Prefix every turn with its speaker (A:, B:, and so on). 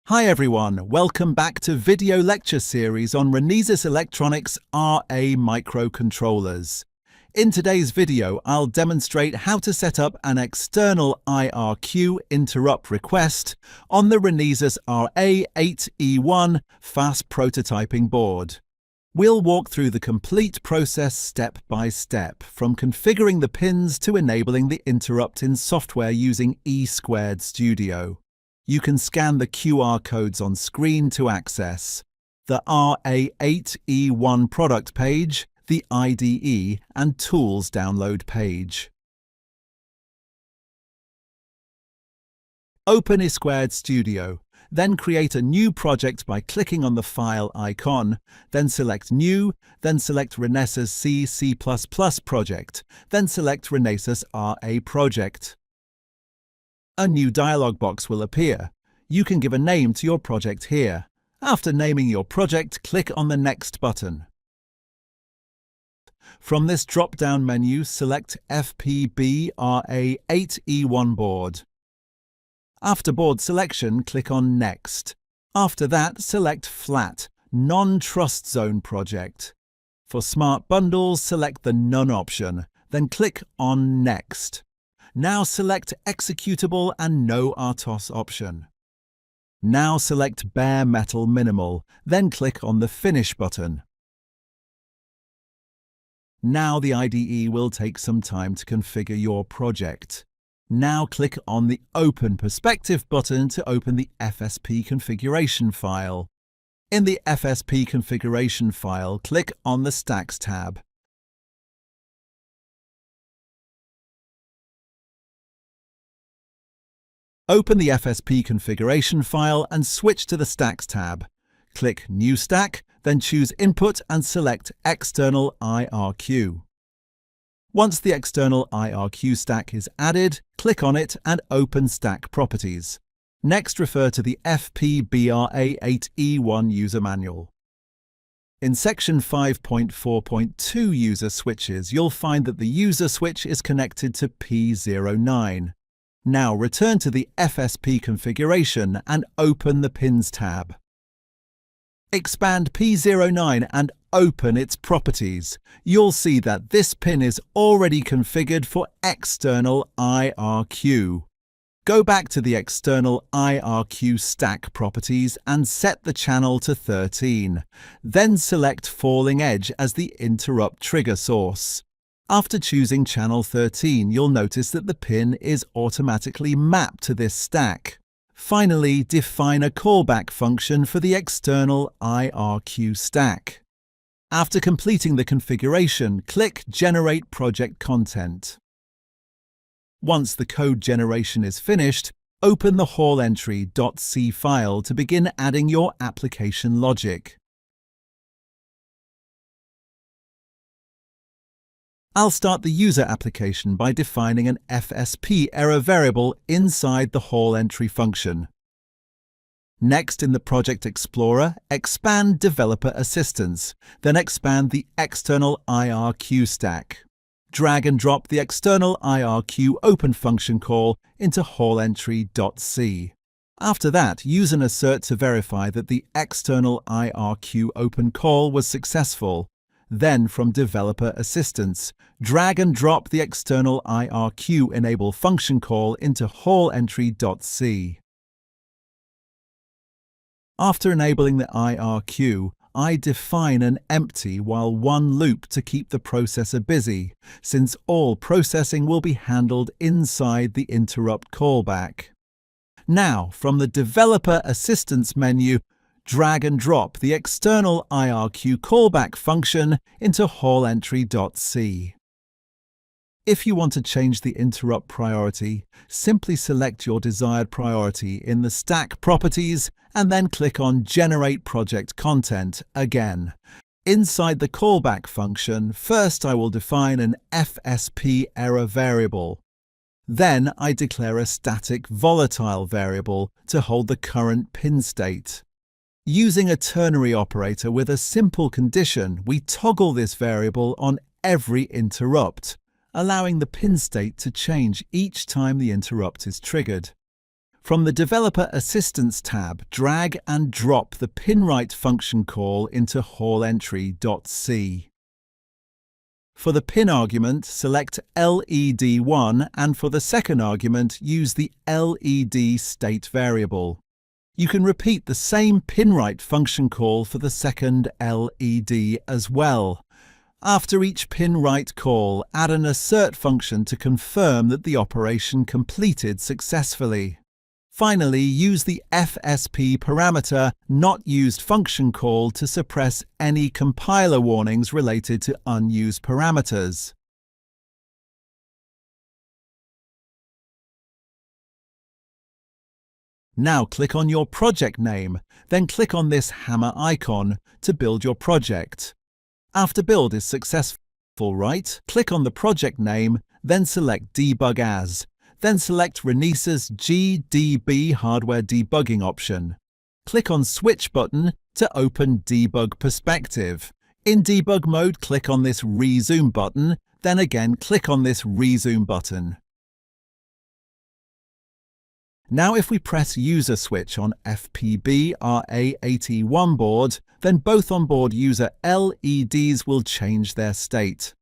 A: Hi everyone, welcome back to video lecture series on Renesas Electronics RA microcontrollers. In today's video, I'll demonstrate how to set up an external IRQ interrupt request on the Renesas RA8E1 fast prototyping board. We'll walk through the complete process step by step, from configuring the pins to enabling the interrupt in software using E² Studio. You can scan the QR codes on screen to access the RA8E1 product page, the IDE and Tools download page. Open E² Studio, then create a new project by clicking on the File icon, then select New, then select Renesas C++ project, then select Renesas RA project. A new dialog box will appear. You can give a name to your project here. After naming your project, click on the Next button. From this drop-down menu, select FPB RA8E1 board. After board selection, click on Next. After that, select Flat, Non-Trust Zone project. For Smart Bundles, select the None option, then click on Next. Now select Executable and No RTOS option. Now select Bare Metal Minimal, then click on the Finish button. Now the IDE will take some time to configure your project. Now click on the Open Perspective button to open the FSP configuration file. In the FSP configuration file, click on the Stacks tab. Open the FSP configuration file and switch to the Stacks tab. Click New Stack, then choose Input and select External IRQ. Once the external IRQ stack is added, click on it and open Stack Properties. Next, refer to the FPB RA8E1 user manual. In section 5.4.2 User Switches, you'll find that the user switch is connected to P09. Now return to the FSP configuration and open the Pins tab. Expand P09 and open its properties. You'll see that this pin is already configured for external IRQ. Go back to the external IRQ stack properties and set the channel to 13. Then select Falling Edge as the interrupt trigger source. After choosing channel 13, you'll notice that the pin is automatically mapped to this stack. Finally, define a callback function for the external IRQ stack. After completing the configuration, click Generate Project Content. Once the code generation is finished, open the hallentry.c file to begin adding your application logic. I'll start the user application by defining an FSP error variable inside the hallentry function. Next, in the Project Explorer, expand Developer Assistance, then expand the external IRQ stack. Drag and drop the external IRQ open function call into hallentry.c. After that, use an assert to verify that the external IRQ open call was successful. Then, from Developer Assistance, drag and drop the external IRQ enable function call into hallentry.c. After enabling the IRQ, I define an empty while one loop to keep the processor busy, since all processing will be handled inside the interrupt callback. Now, from the Developer Assistance menu, drag and drop the external IRQ callback function into hallentry.c. If you want to change the interrupt priority, simply select your desired priority in the stack properties and then click on Generate Project Content again. Inside the callback function, first I will define an FSP error variable. Then I declare a static volatile variable to hold the current pin state. Using a ternary operator with a simple condition, we toggle this variable on every interrupt, allowing the pin state to change each time the interrupt is triggered. From the Developer Assistance tab, drag and drop the pinWrite function call into hallEntry.c. For the pin argument, select LED1, and for the second argument, use the LED state variable. You can repeat the same pinWrite function call for the second LED as well. After each pinWrite call, add an assert function to confirm that the operation completed successfully. Finally, use the FSP parameter not used function call to suppress any compiler warnings related to unused parameters. Now click on your project name, then click on this hammer icon to build your project. After build is successful, right-click on the project name, then select Debug As. Then select Renesas GDB Hardware Debugging option. Click on Switch button to open Debug Perspective. In debug mode, click on this Rezoom button, then again click on this Rezoom button. Now if we press User Switch on FPB RA8E1 board, then both onboard user LEDs will change their state.